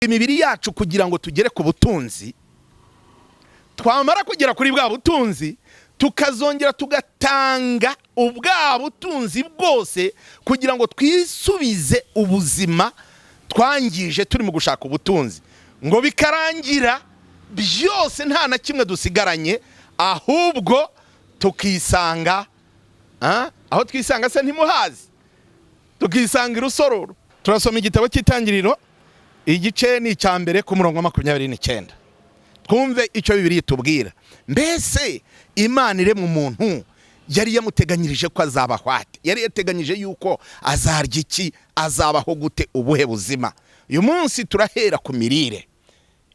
imibiri yacu kugira ngo tugere ku butunzi, twamara kugera kuri bwa butunzi tukazongera tugatanga ubwa butunzi bwose kugira ngo twisubize ubuzima twangije turi mu gushaka ubutunzi, ngo bikarangira byose nta na kimwe dusigaranye, ahubwo tukisanga aho twisanga se ntimuhazi, tukisanga irusororo. Turasoma igitabo cy'Itangiriro igice ni icya mbere ku murongo wa 29. Twumve icyo Bibiliya itubwira. Mbese Imana iremye umuntu yari yamuteganyirije ko azabaho ate? Yari yateganyije yuko azarya iki, azabaho gute, ubuhe buzima? Uyu munsi turahera ku mirire.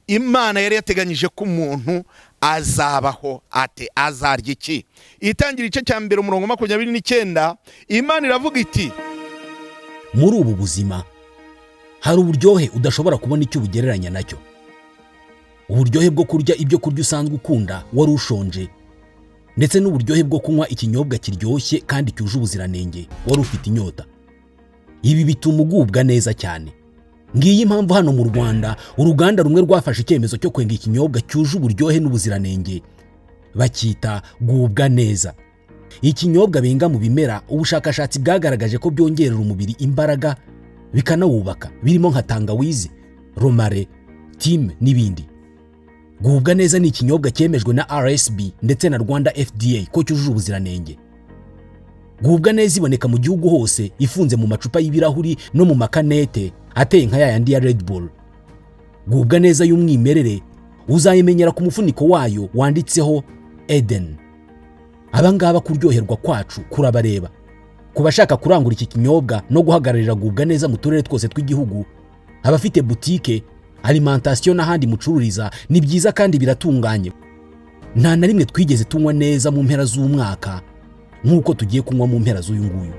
Imana yari yateganyije ko umuntu azabaho ate, azarya iki? Itangiriro igice cya mbere umurongo wa 29, Imana iravuga iti, muri ubu buzima hari uburyohe udashobora kubona icyo ubugereranya nacyo. Uburyohe bwo kurya ibyo kurya usanzwe ukunda wari ushonje, ndetse n'uburyohe bwo kunywa ikinyobwa kiryoshye kandi cyuje ubuziranenge wari ufite inyota. Ibi bituma ugubwa neza cyane. Ngiyi impamvu hano mu Rwanda uruganda rumwe rwafashe icyemezo cyo kwenga ikinyobwa cyuje uburyohe n'ubuziranenge, bakita gubwa neza. Ikinyobwa benga mu bimera ubushakashatsi bwagaragaje ko byongerera umubiri imbaraga bikanawubaka, birimo nka tangawizi, romare, time n'ibindi. Gubwa neza ni ikinyobwa cyemejwe na RSB ndetse na Rwanda FDA ko cyujuje ubuziranenge. Gubwa neza iboneka mu gihugu hose, ifunze mu macupa y'ibirahuri no mu makanete ateye nka yandi ya Red Bull. Gubwa neza y'umwimerere uzayimenyera ku mufuniko wayo wanditseho Eden. Abangaba kuryoherwa kwacu kurabareba. Kubashaka kurangura iki kinyobwa no guhagararira gubwa neza mu turere twose tw'igihugu, abafite boutique, alimentation n'ahandi mucururiza, ni byiza kandi biratunganye. Nta na rimwe twigeze tunywa neza mu mpera z'umwaka nk'uko tugiye kunywa mu mpera z'uyu nguyu.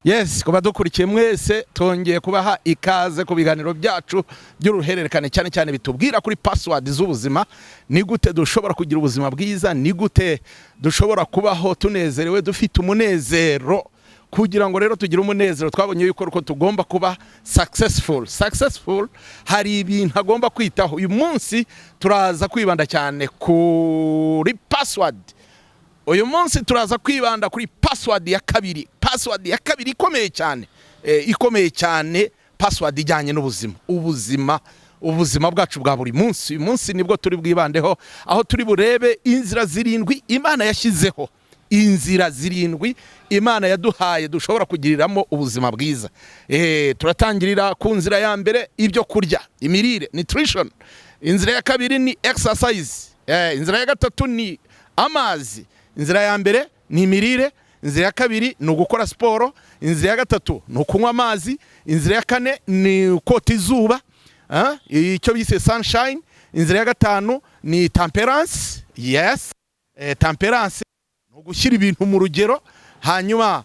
Yes, kuba dukurikiye mwese twongeye kubaha ikaze ku biganiro byacu by'uruhererekane, cyane cyane bitubwira kuri password z'ubuzima. Ni gute dushobora kugira ubuzima bwiza, ni gute dushobora kubaho tunezerewe, dufite umunezero. Kugira ngo rero tugire umunezero, twabonye yuko uko tugomba kuba successful hari ibintu agomba kwitaho. Uyu munsi turaza kwibanda cyane kuri password. Uyu munsi turaza kwibanda kuri password ya kabiri. Password ya kabiri ikomeye cyane, password ijyanye n'ubuzima. Ubuzima bwacu bwa buri munsi. Uyu munsi nibwo turi bwibandeho, aho turi burebe inzira 7 Imana yashyizeho. Inzira 7 Imana yaduhaye dushobora kugiriramo ubuzima bwiza. Turatangirira ku nzira ya mbere, ibyo kurya, imirire, nutrition. Inzira ya kabiri ni exercise. Inzira ya gatatu ni amazi. Inzira ya mbere ni imirire, inzira ya kabiri ni ugukora siporo, inzira ya gatatu ni ukunywa amazi, inzira ya kane ni kota izuba, icyo bise sunshine, inzira ya gatanu ni temperance. Yes, temperance ni ugushyira ibintu mu rugero. Hanyuma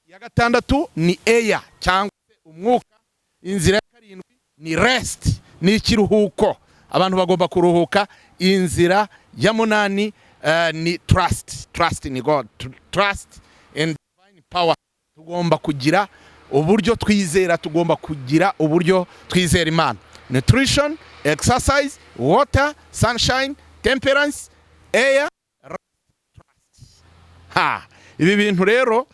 ya gatandatu ni air cyangwa umwuka. Inzira ya karindwi ni rest, ni ikiruhuko, abantu bagomba kuruhuka. Inzira ya munani ni trust in God, trust in divine power. Tugomba kugira uburyo twizera, tugomba kugira uburyo twizera Imana. Nutrition, exercise, water, sunshine, temperance, air, trust. Ibi bintu rero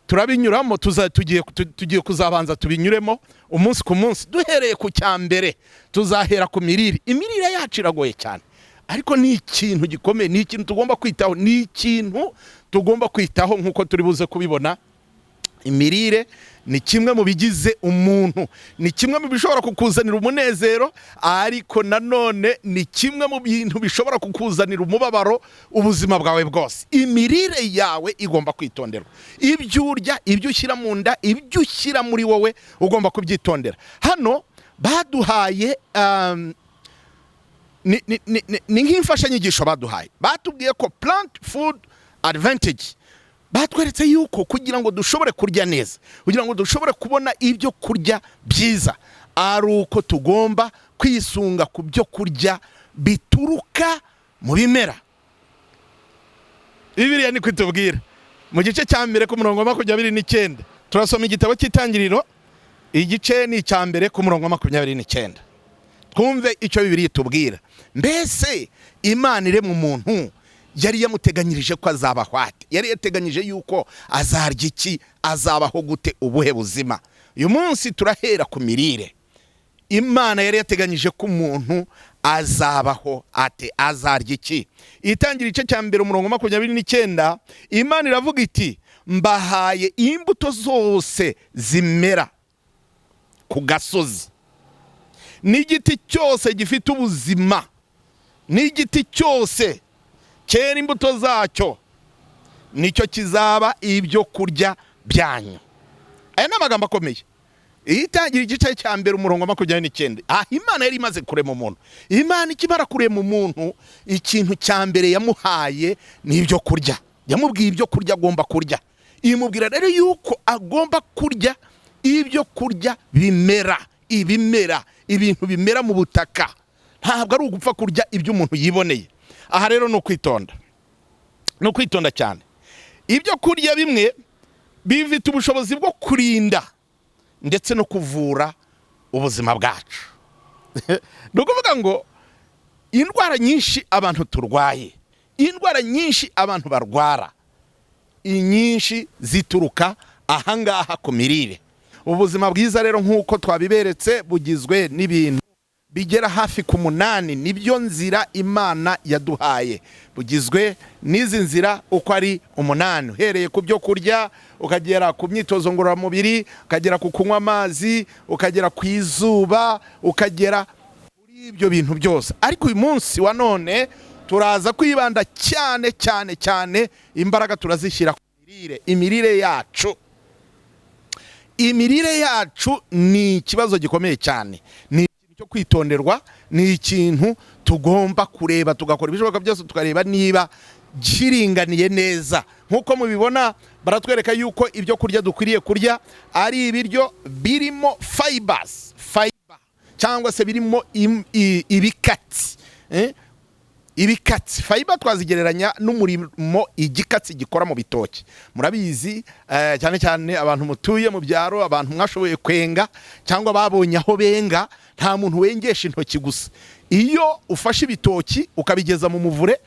turabinyuramo, tugiye kuzabanza tubinyuremo umunsi ku munsi. Duhereye ku cyambere, tuzahera ku mirire. Imirire yacu iragoye cyane, ariko ni ikintu gikomeye, ni ikintu tugomba kwitaho, ni ikintu tugomba kwitaho nk'uko turi buze kubibona. Imirire ni kimwe mu bigize umuntu, ni kimwe mu bishobora kukuzanira umunezero, ariko nanone ni kimwe mu bintu bishobora kukuzanira umubabaro ubuzima bwawe bwose. Imirire yawe igomba kwitonderwa. Ibyo urya, ibyo ushyira mu nda, ibyo ushyira muri wowe ugomba kubyitondera. Hano baduhaye ni nk'imfashanyigisho baduhaye. Batubwiye ko plant food advantage, batweretse yuko kugira ngo dushobore kurya neza, kugira ngo dushobore kubona ibyo kurya byiza, ari uko tugomba kwisunga ku byo kurya bituruka mu bimera. Bibiliya niko itubwira mu gice cya mbere ku murongo wa 29 turasoma igitabo cy'Itangiriro igice ni icya mbere ku murongo wa 29. Twumve icyo Bibiliya itubwira. Mbese Imana iremye umuntu yari yamuteganyirije ko azabaho ate? Yari yateganyije yuko azarya iki, azabaho gute, ubuhe buzima? Uyu munsi turahera ku mirire. Imana yari yateganyije ko umuntu azabaho ate, azarya iki? Itangira igice cya mbere umurongo wa 29, Imana iravuga iti mbahaye imbuto zose zimera ku gasozi n'igiti cyose gifite ubuzima, n'igiti cyose cyera imbuto zacyo nicyo kizaba ibyo kurya byanyu. Aya ni amagambo akomeye. Itangira igice cya mbere umurongo wa 29. Imana yari imaze kurema umuntu. Imana ikimara kurema umuntu, ikintu cya mbere yamuhaye ni ibyo kurya. Yamubwiye ibyo kurya agomba kurya. Imubwira rero yuko agomba kurya ibyo kurya bimera, ibimera, ibintu bimera mu butaka. Ntabwo ari ugupfa kurya ibyo umuntu yiboneye. Aha rero no kwitonda. No kwitonda cyane. Ibyo kurya bimwe bifite ubushobozi bwo kurinda ndetse no kuvura ubuzima bwacu. Nukuvuga ngo indwara nyinshi abantu turwaye, indwara nyinshi abantu barwara, inyinshi zituruka ahangaha ku mirire. Ubuzima bwiza rero nk'uko twabiberetse bugizwe n'ibintu bigera hafi ku 8, nibyo nzira Imana yaduhaye. Bugizwe n'izi nzira uko ari 8, uhereye ku byo kurya, ukagera ku myitozo ngororamubiri, ukagera ku kunywa amazi, ukagera ku izuba, ukagera kuri ibyo bintu byose. Ariko uyu munsi wa none turaza kwibanda cyane cyane cyane, imbaraga turazishyira ku mirire. Imirire yacu, imirire yacu ni ikibazo gikomeye cyane. Ni cyo kwitonderwa, ni ikintu tugomba kureba, tugakora ibishoboka byose tukareba niba kiringaniye neza. Nkuko mubibona baratwereka yuko ibyo kurya dukwiriye kurya ari ibiryo birimo fibers, fiber cyangwa se birimo ibikatsi. Ibikatsi, fiber twazigereranya n'umurimo igikatsi gikora mu bitoki. Murabizi cyane cyane abantu mutuye mu byaro, abantu mwashoboye kwenga cyangwa babonye aho benga, nta muntu wengesha intoki gusa. Iyo ufashe ibitoki ukabigeza mu muvure,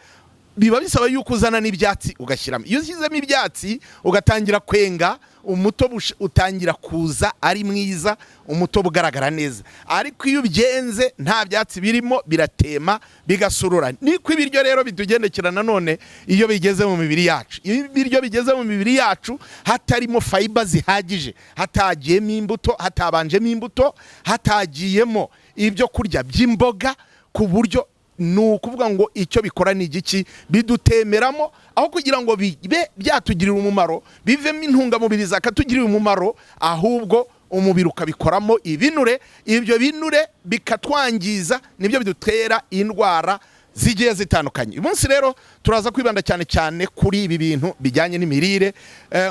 biba bisaba yuko uzana n'ibyatsi ugashyiramo. Iyo ushyizemo ibyatsi ugatangira kwenga, umutobe utangira kuza ari mwiza, umutobe ugaragara neza. Ariko iyo byenze nta byatsi birimo, biratema bigasurura. Niko ibiryo rero bitugendekera nanone iyo bigeze mu mibiri yacu. Iyo ibiryo bigeze mu mibiri yacu hatarimo fiber zihagije, hatagiyemo imbuto, hatabanjemo imbuto, hatagiyemo ibyo kurya by'imboga, ku buryo nukuvuga ngo icyo bikora ni igiki, bidutemeramo aho kugira ngo bibe byatugirira umumaro, bivemo intungamubiri zakatugirira umumaro, ahubwo umubiri ukabikoramo ibinure. Ibyo binure bikatwangiza, nibyo bidutera indwara zigiye zitandukanye. Uyu munsi rero turaza kwibanda cyane cyane kuri ibi bintu bijyanye n'imirire,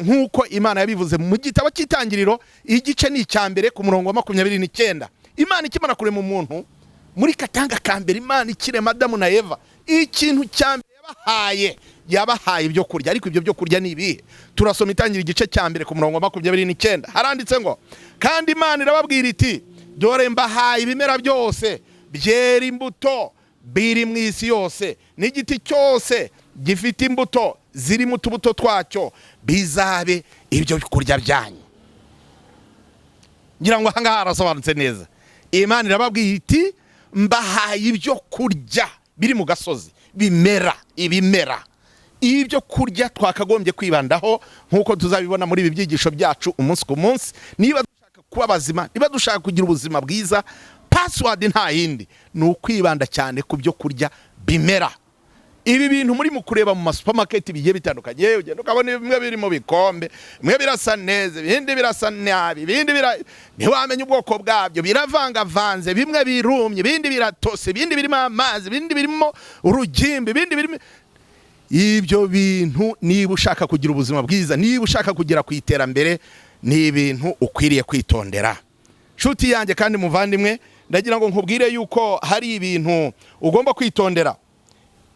nk'uko Imana yabivuze mu gitabo cy'Itangiriro igice ni icya mbere ku murongo wa 29. Imana ikimara kurema umuntu, muri katanga ka mbere Imana ikirema Adamu na Eva, ikintu cya mbere yabahaye ibyo kurya. Ariko ibyo byo kurya ni ibihe? Turasoma Itangiriro igice cya mbere ku murongo wa 29. Haranditse ngo kandi Imana irababwira iti dore mbahaye ibimera byose byera imbuto biri mu isi yose, n'igiti cyose gifite imbuto ziri mu tubuto twacyo, bizabe ibyo kurya byanyu. Ngira ngo ahangaha harasobanutse neza. Imana irababwira iti mbahaye ibyo kurya biri mu gasozi, bimera, ibimera. Ibyo kurya twakagombye kwibandaho nk'uko tuzabibona muri ibi byigisho byacu umunsi ku munsi. Niba dushaka kuba bazima, niba dushaka kugira ubuzima bwiza, password nta yindi, ni ukwibanda cyane ku byo kurya bimera. Ibi bintu muri mu kureba mu supermarket bigiye bitandukanye, ugenda ukabona bimwe biri mu bikombe, bimwe birasa neza, ibindi birasa nabi, ibindi ntiwamenye ubwoko bwabyo, biravangavanze, bimwe birumye, ibindi biratose, ibindi birimo amazi, ibindi birimo urugimbi, ibindi birimo. Ibyo bintu niba ushaka kugira ubuzima bwiza, niba ushaka kugera ku iterambere, ni ibintu ukwiriye kwitondera. Nshuti yanjye kandi muvandimwe, ndagira ngo nkubwire yuko hari ibintu ugomba kwitondera.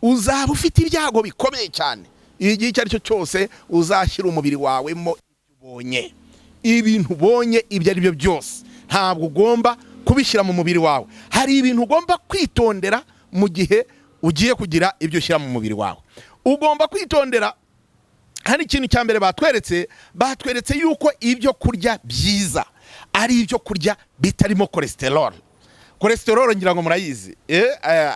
Uzaba ufite ibyago bikomeye cyane igihe icyo ari cyo cyose uzashyira umubiri wawe mo ubonye ibintu ubonye ibyo ari byo byose ntabwo ugomba kubishyira mu mubiri wawe. Hari ibintu ugomba kwitondera mu gihe ugiye kugira ibyo ushyira mu mubiri wawe. Ugomba kwitondera. Hari ikintu cya mbere batweretse yuko ibyo kurya byiza ari ibyo kurya bitarimo cholesterol. Cholesterol ngira ngo murayizi.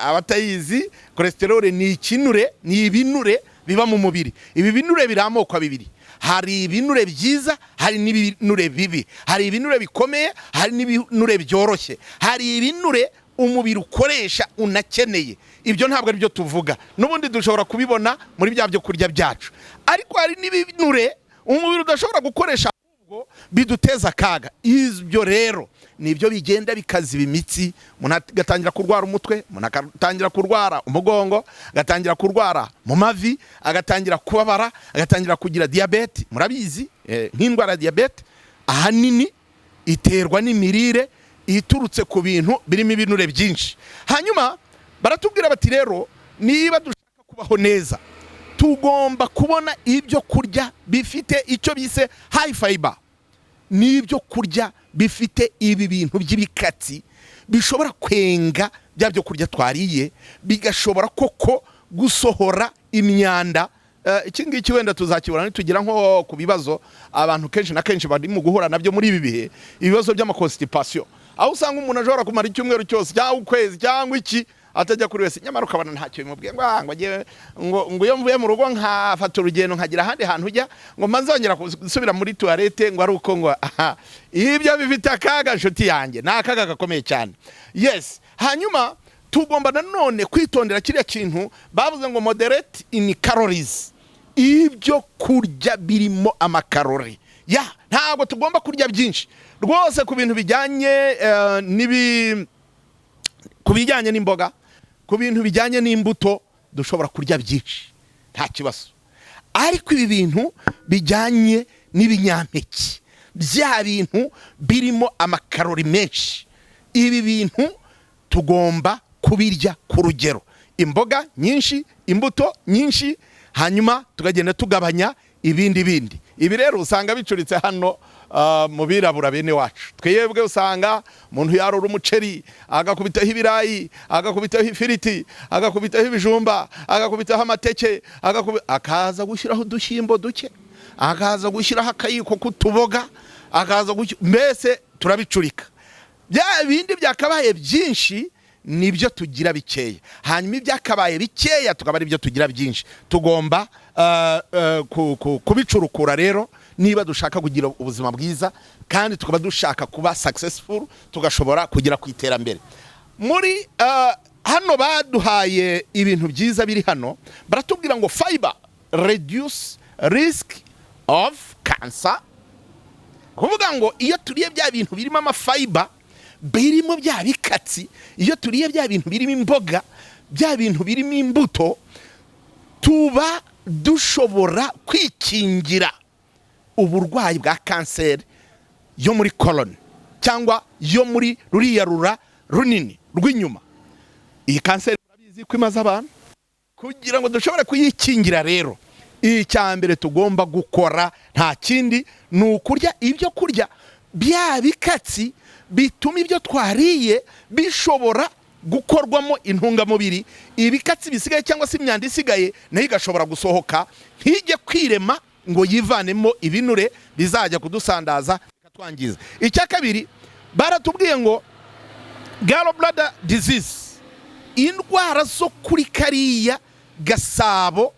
Abatayizi, cholesterol ni ikinure, ni ibinure biba mu mubiri. Ibi binure biri amoko abiri. Hari ibinure byiza, hari n'ibinure bibi. Hari ibinure bikomeye, hari n'ibinure byoroshye. Hari ibinure umubiri ukoresha unakeneye. Ibyo ntabwo ari byo tuvuga. N'ubundi dushobora kubibona muri bya byo kurya byacu. Ariko hari n'ibinure umubiri udashobora gukoresha ahubwo biduteza akaga. Ibyo rero nibyo bigenda bikaziba imitsi, umuntu agatangira kurwara umutwe, umuntu agatangira kurwara umugongo, agatangira kurwara mu mavi, agatangira kubabara, agatangira kugira diabete. Murabizi nk'indwara ya diabete ahanini iterwa n'imirire iturutse ku bintu birimo ibinure byinshi. Hanyuma baratubwira bati rero niba dushaka kubaho neza tugomba kubona ibyo kurya bifite icyo bise high fiber. N'ibyo kurya bifite ibi bintu by'ibikatsi bishobora kwenga bya byo kurya twariye, bigashobora koko gusohora imyanda. Iki ngiki wenda tuzakibona nitugira nko ku bibazo abantu kenshi na kenshi bari mu guhura nabyo muri ibi bihe, ibibazo by'amakonstipation, aho usanga umuntu ashobora kumara icyumweru cyose cyangwa ukwezi cyangwa iki atajya kuri wese, nyamara ukabona ntacyo bimubwiye ngo iyo mvuye mu rugo nkafata urugendo nkagira ahandi hantu ujya ngo manzongera gusubira muri toilette ngo ari uko ngo ibyo bifite akaga nshuti yanjye, ni akaga gakomeye cyane. Yes, hanyuma tugomba nanone kwitondera kiriya kintu bavuze ngo moderate in calories. Ibyo kurya birimo amakarori. Ntabwo tugomba kurya byinshi rwose ku bintu bijyanye ku bijyanye n'imboga, ku bintu bijyanye n'imbuto dushobora kurya byinshi nta kibazo. Ariko ibi bintu bijyanye n'ibinyampeke, bya bintu birimo amakarori menshi, ibi bintu tugomba kubirya ku rugero. Imboga nyinshi, imbuto nyinshi, hanyuma tukagenda tugabanya ibindi. Ibi rero usanga bicuritse hano mu birabura bene wacu. Twebwe usanga umuntu yarura umuceri agakubitaho ibirayi, agakubitaho ifiriti, agakubitaho ibijumba, agakubitaho amateke, akaza gushyiraho udushyimbo duke, akaza gushyiraho akayiko kutuboga, akaza mbese turabicurika. Bya bindi byakabaye byinshi nibyo tugira bikeya, hanyuma ibyakabaye bikeya tukaba ari byo tugira byinshi. Tugomba kubicurukura rero niba dushaka kugira ubuzima bwiza kandi tukaba dushaka kuba successful, tugashobora kugira ku iterambere. Muri hano baduhaye ibintu byiza biri hano, baratubwira ngo fiber reduce risk of cancer. Kuvuga ngo iyo turiye bya bintu birimo amafiber, birimo bya bikatsi, iyo turiye bya bintu birimo imboga, bya bintu birimo imbuto, tuba dushobora kwikingira uburwayi bwa kanseri yo muri colon cyangwa yo muri ruriya rura runini rw'inyuma. Iyi kanseri urabizi ko imaze abantu. Kugira ngo dushobore kuyikingira rero, icya mbere tugomba gukora nta kindi ni ukurya ibyo kurya bya bikatsi bituma ibyo twariye bishobora gukorwamo intungamubiri. Ibikatsi bisigaye cyangwa se imyanda isigaye nayo igashobora gusohoka, ntijye kwirema ngo yivanemo ibinure bizajya kudusandaza bikatwangiza. Icya kabiri baratubwiye ngo gallbladder disease, indwara zo kuri kariya gasabo.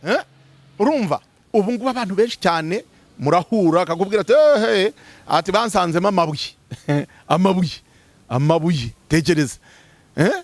Urumva ubu ngubu abantu benshi cyane murahura akakubwira ati bansanzemo amabuye tekereza,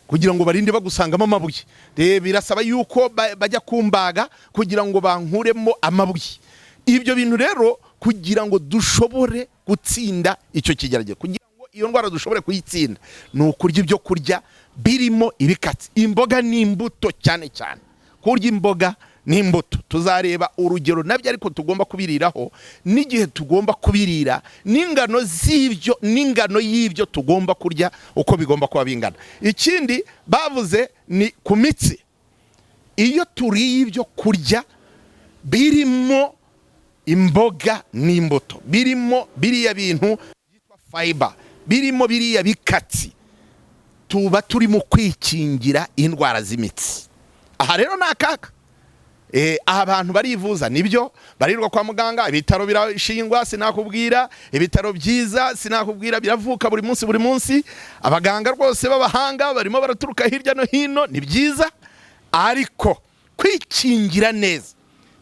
kugira ngo barinde bagusangamo amabuye. Birasaba yuko bajya kumbaga kugira ngo bankuremo amabuye. Ibyo bintu rero kugira ngo dushobore gutsinda icyo kigerageza, kugira ngo iyo ndwara dushobore kuyitsinda, ni ukurya ibyo kurya birimo ibikatsi, imboga n'imbuto cyane cyane. Kurya imboga n'imbuto tuzareba urugero nabyo, ariko tugomba kubiriraho n'igihe tugomba kubirira, n'ingano z'ibyo n'ingano y'ibyo tugomba kurya uko bigomba kuba bingana. Ikindi bavuze ni ku mitsi. Iyo turiye ibyo kurya birimo imboga n'imbuto, birimo biriya bintu byitwa fiber, birimo biriya bikatsi, tuba turimo kwikingira indwara z'imitsi. Aha rero ni akaga. Abantu barivuza nibyo, barirwa kwa muganga, ibitaro birashingwa sinakubwira, ibitaro byiza sinakubwira, biravuka buri munsi, abaganga rwose b'abahanga barimo baraturuka hirya no hino, ni byiza, ariko kwikingira neza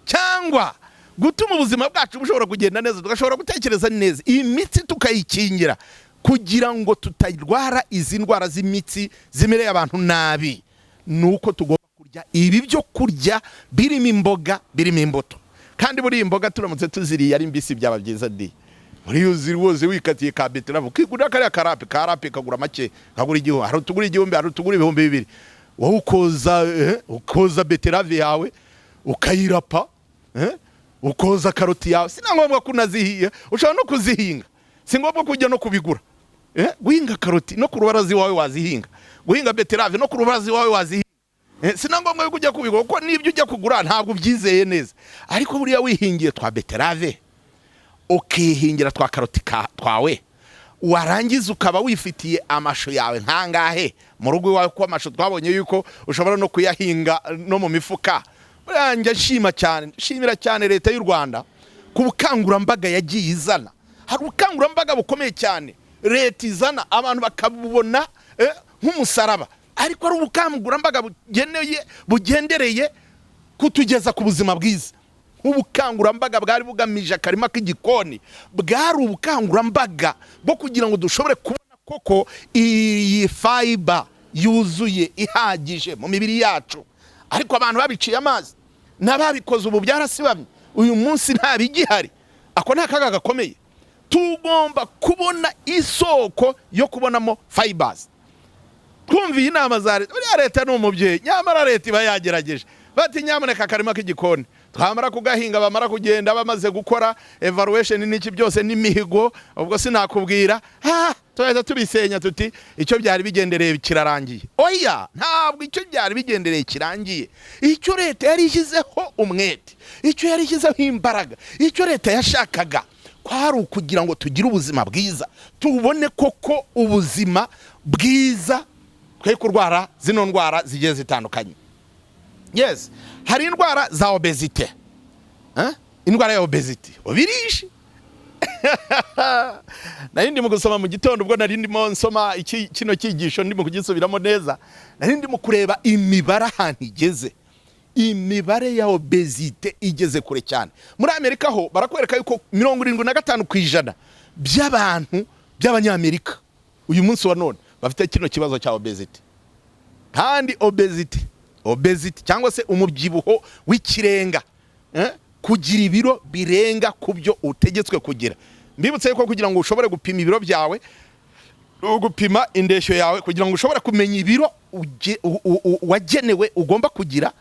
cyangwa gutuma ubuzima bwacu bushobora kugenda neza, tugashobora gutekereza neza, iyi mitsi tukayikingira kugira ngo tutarwara izi ndwara z'imitsi zimereye abantu nabi, nuko tugomba kurya ibi byo kurya birimo imboga, birimo imbuto. Kandi buri imboga turamutse tuziriye ari mbisi byaba byiza di. Muri uzi rwose wikatiye ka beterave ukigura kariya karape kagura make, kagura igihumbi, hari utugura igihumbi, hari utugura 2,000. Wowe ukoza beterave yawe ukayirapa, ukoza karoti yawe, sina ngombwa kunazihiye, ushobora no kuzihinga, si ngombwa kujya no kubigura. Guhinga karoti no ku rubarazi wawe wazihinga, guhinga beterave no ku rubarazi wawe wazihinga, sina ngombwa kujya kubigura, kuko nibyo ujya kugura ntabwo byizeye neza. Ariko buriya wihingiye twa beterave, ukihingira twa karoti twawe, warangiza ukaba wifitiye amasho yawe nkangahe mu rugo iwawe, ko amasho twabonye yuko ushobora no kuyahinga no mu mifuka. Buranja shimira cyane leta y'u Rwanda ku bukangurambaga yagiye izana. Hari ubukangurambaga bukomeye cyane leta izana, abantu bakabubona nk'umusaraba, ariko ari ubukangurambaga bugendereye kutugeza ku buzima bwiza. Ubukangurambaga bwari bugamije akarima k'igikoni, bwari ubukangurambaga bwo kugira ngo dushobore kubona koko iyi fiber yuzuye ihagije mu mibiri yacu. Ariko abantu babiciye amazi n'ababikoze ubu byarasibamye, uyu munsi nta bigihari. Ako nta kaga gakomeye. Tugomba kubona isoko yo kubonamo fibers. Twumviye inama za leta, buriya leta ni umubyeyi, nyamara leta iba yagerageje, bati nyamuneka akarima k'igikoni twamara kugahinga, bamara kugenda bamaze gukora evaluation n'iki byose n'imihigo, ubwo sinakubwira tuheza tubisenya tuti icyo byari bigendereye kirarangiye. Oya, ntabwo icyo byari bigendereye kirangiye. Icyo leta yari ishyizeho umwete, icyo yari ishyizeho imbaraga, icyo leta yashakaga kwari ukugira ngo tugire ubuzima bwiza, tubone koko ubuzima bwiza, twe kurwara zino ndwara zigiye zitandukanye. Yes, hari indwara za obesity. Indwara ya obesity obirishi. Narindi mu gusoma mu gitondo, ubwo narindi mo nsoma kino cyigisho ndimo kugisubiramo neza, narindi mu kureba imibara ahantu igeze. Imibare ya obesity igeze kure cyane. Muri Amerika ho barakwereka yuko 75% by'abantu by'abanyamerika uyu munsi wa none bafite kino kibazo cya obesity. Kandi obesity cyangwa se umubyibuho w'ikirenga, kugira ibiro birenga kubyo utegetswe kugira. Mbibutse yuko kugira ngo ushobore gupima ibiro byawe, gupima indeshyo yawe, kugira ngo ushobore kumenya ibiro wagenewe ugomba kugira,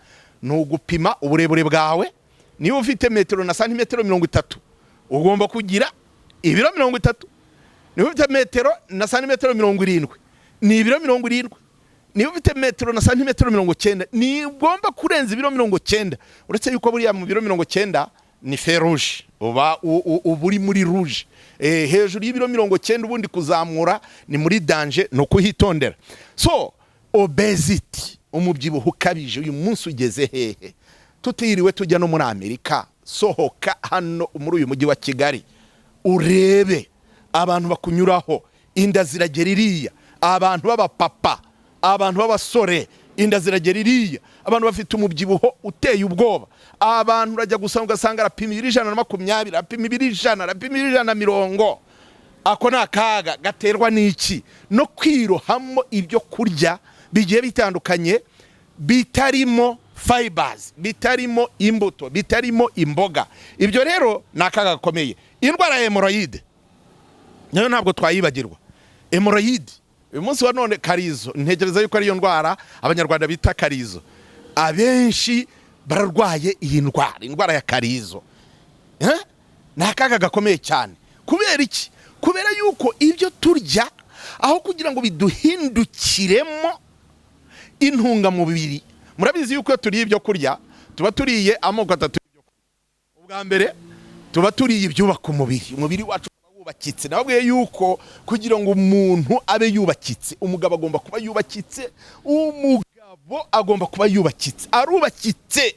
ni ugupima uburebure bwawe. Niba ufite metero na santimetero 30, ugomba kugira ibiro 30. Niba ufite metero na santimetero 70, ni ibiro 70. Niba ufite metero na santimetero 90, ni ugomba kurenza ibiro 90. Uretse yuko buriya mu biro 90 ni fer rouge, uba uburi muri rouge. Hejuru y'ibiro 90 ubundi kuzamura ni muri danger, no kuhitondera. So obesity, umubyibuho ukabije uyu munsi ugeze hehe? Tutiriwe tujya no muri Amerika, sohoka hano muri uyu mujyi wa Kigali urebe abantu bakunyuraho, inda ziragera iriya, abantu b'abapapa, abantu b'abasore, inda ziragera iriya, abantu bafite umubyibuho uteye ubwoba, abantu urajya gusanga ugasanga arapima 120, arapima 100, arapima 150. Ako ni akaga gaterwa n'iki? No kwirohamo ibyo kurya bigiye bitandukanye, bitarimo fibers, bitarimo imbuto, bitarimo imboga. Ibyo rero ni akaga gakomeye. Indwara ya hemorrhoid nayo ntabwo twayibagirwa. Hemorrhoid uyu munsi wa none, karizo, ntegereza yuko ariyo ndwara abanyarwanda bita karizo. Abenshi bararwaye iyi indwara ya karizo. Ni akaga gakomeye cyane. Kubera iki? Kubera yuko ibyo turya aho kugira ngo biduhindukiremo intungamubiri. Murabizi yuko turiye ibyo kurya, tuba turiye amoko atatu y'ibyo kurya. bwa mbere tuba turiye ibyubaka umubiri wacu wubakitse. Nababwiye yuko kugira ngo umuntu abe yubakitse, umugabo agomba kuba yubakitse, umugabo agomba kuba yubakitse, arubakitse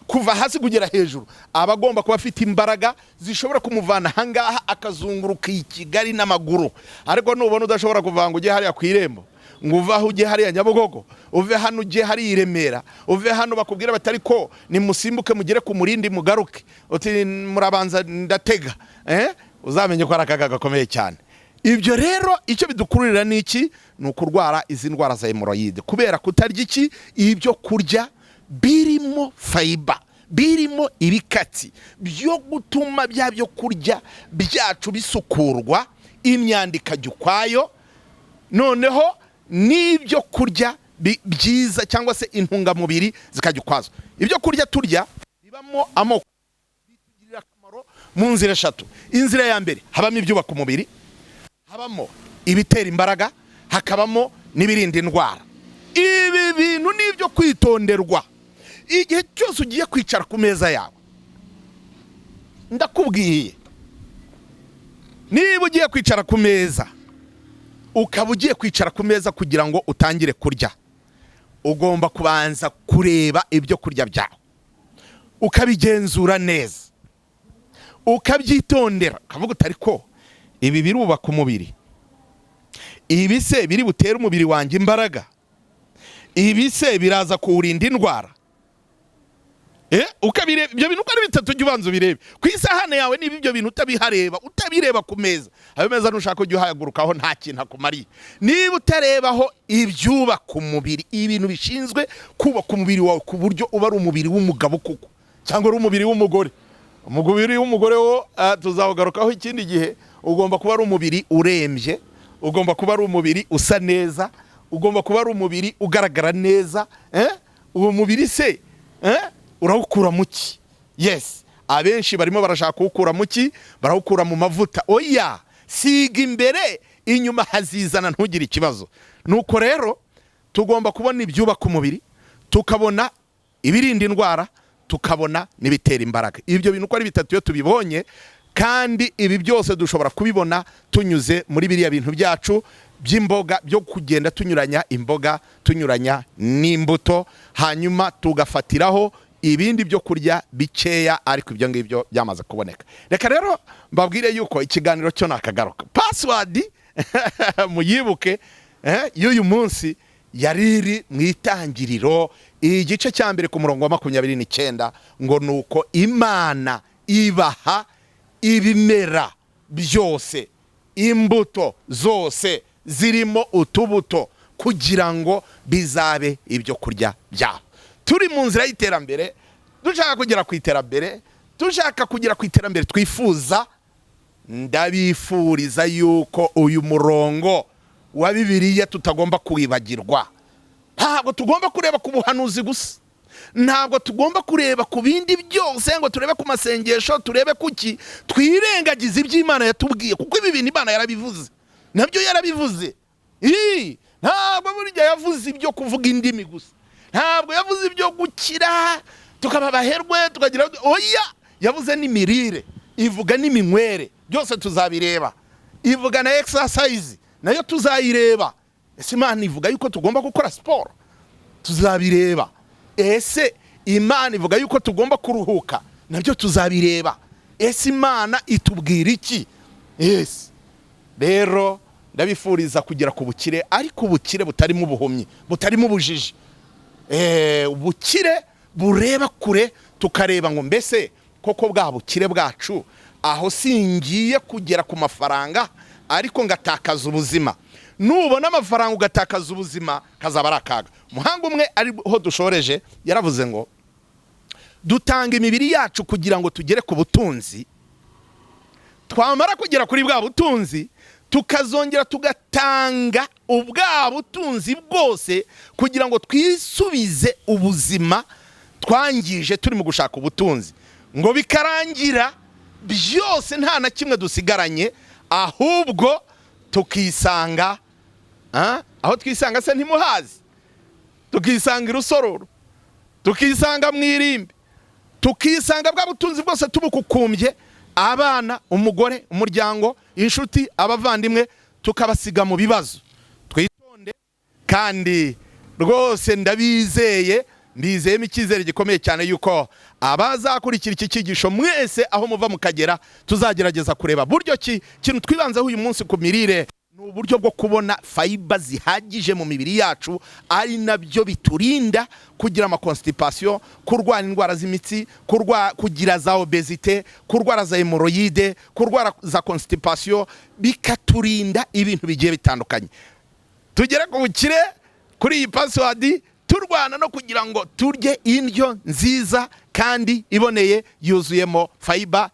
kuva hasi kugera hejuru. Aba agomba kuba afite imbaraga zishobora kumuvana hangaha akazunguruka i Kigali n'amaguru. Ariko nubona udashobora kuvanga ujye hariya ku irembo, ngo uvaho ujye hariya Nyabugogo, uve hano ujye hariya i Remera, uve hano bakubwira batari ko nimusimbuke mugere ku Murindi mugaruke, uti murabanza ndatega, uzamenye ko ari akaga gakomeye cyane. Ibyo rero icyo bidukururira ni iki? Ni ukurwara izi ndwara za hemorrhoide kubera kutarya iki? Ibyo kurya birimo fiber, birimo ibikatsi byo gutuma bya byo kurya byacu bisukurwa, imyanda ikajya ukwayo, noneho n'ibyo kurya byiza cyangwa se intungamubiri zikajya ukwazo. Ibyo kurya turya bibamo amoko, bitugirira akamaro mu nzira eshatu. Inzira ya mbere habamo ibyubaka umubiri, habamo ibitera imbaraga, hakabamo n'ibirinda indwara. Ibi bintu nibyo kwitonderwa igihe cyose ugiye kwicara ku meza yawe. Ndakubwiye, niba ugiye kwicara ku meza, ukaba ugiye kwicara ku meza kugira ngo utangire kurya, ugomba kubanza kureba ibyo kurya byawe, ukabigenzura neza, ukabyitondera, ukavuga utari ko ibi birubaka umubiri, ibi se biri butere umubiri wanjye imbaraga, ibi se biraza kuwurinda indwara. Ukabireba ibyo bintu uko ari bitatu ujye ubanza ubirebe ku isahane yawe. Niba ibyo bintu utabireba ku meza, ayo meza nushaka ujye uhagurukaho nta kintu akumariye. Niba utarebaho ibyubaka umubiri, ibintu bishinzwe kubaka umubiri wawe ku buryo uba ari umubiri w'umugabo kuko, cyangwa ari umubiri w'umugore. Umubiri w'umugore wo tuzawugarukaho ikindi gihe. Ugomba kuba ari umubiri urembye, ugomba kuba ari umubiri usa neza, ugomba kuba ari umubiri ugaragara neza. Uwo mubiri se urawukura muki? Yes, abenshi barimo barashaka kuwukura muki, barawukura mu mavuta. Oya, siga imbere, inyuma hazizana ntugire ikibazo. Nuko rero tugomba kubona ibyubaka umubiri, tukabona ibirinda indwara, tukabona n'ibitera imbaraga. Ibyo bintu uko ari bitatu iyo tubibonye, kandi ibi byose dushobora kubibona tunyuze muri biriya bintu byacu by'imboga, byo kugenda tunyuranya imboga, tunyuranya n'imbuto, hanyuma tugafatiraho ibindi byo kurya bikeya, ariko ibyo ngibyo byamaze kuboneka. Reka rero mbabwire yuko ikiganiro cyo nakagaruka. Password muyibuke y'uyu munsi yariri mu itangiriro igice cya mbere ku murongo wa 29, ngo nuko Imana ibaha ibimera byose, imbuto zose zirimo utubuto, kugira ngo bizabe ibyo kurya byabo. Turi mu nzira y'iterambere, dushaka kugera ku iterambere, dushaka kugera ku iterambere twifuza. Ndabifuriza yuko uyu murongo wa Bibiliya tutagomba kuwibagirwa. Ntabwo tugomba kureba ku buhanuzi gusa, ntabwo tugomba kureba ku bindi byose ngo turebe ku masengesho, turebe kuki, twirengagiza iby'Imana yatubwiye, kuko ibi bintu Imana yarabivuze, nabyo yarabivuze. Ntabwo burya yavuze ibyo kuvuga indimi gusa, ntabwo yavuze ibyo gukira tukaba abaherwe tukagira. Oya, yavuze n'imirire, ivuga n'iminywere, byose tuzabireba. Ivuga na exercise, nayo tuzayireba. Ese Imana ivuga yuko tugomba gukora siporo, tuzabireba. Ese Imana ivuga yuko tugomba kuruhuka, nabyo tuzabireba. Ese Imana itubwira iki? Yes, rero ndabifuriza kugera ku bukire, ariko ubukire butarimo ubuhumyi, butarimo ubujiji. Ubukire bureba kure, tukareba ngo mbese koko bwa bukire bwacu aho singiye kugera ku mafaranga ariko ngatakaza ubuzima. Nubona amafaranga ugatakaza ubuzima, kazaba ari akaga. Umuhanga umwe ariho dushoreje yaravuze ngo dutanga imibiri yacu kugira ngo tugere ku butunzi, twamara kugera kuri bwa butunzi tukazongera tugatanga ubwa butunzi bwose kugira ngo twisubize ubuzima twangije turi mu gushaka ubutunzi, ngo bikarangira byose nta na kimwe dusigaranye, ahubwo tukisanga aho twisanga se ntimuhazi, tukisanga irusororo, tukisanga mu irimbi, tukisanga bwa butunzi bwose tubukukumbye, abana, umugore, umuryango, inshuti, abavandimwe, tukabasiga mu bibazo. Twitonde, kandi rwose mbizeyemo icyizere gikomeye cyane yuko abazakurikira iki cyigisho mwese aho muva mukagera, tuzagerageza kureba buryo ki kintu twibanzeho uyu munsi ku mirire, ni uburyo bwo kubona fiber zihagije mu mibiri yacu, ari nabyo biturinda kugira constipation, kurwara indwara z'imitsi, kugira za obesite, kurwara za hemorrhoide, kurwara za constipation, bikaturinda ibintu bigiye bitandukanye. Tugere ku bukire kuri iyi password, turwana no kugira ngo turye indyo nziza kandi iboneye yuzuyemo fiber.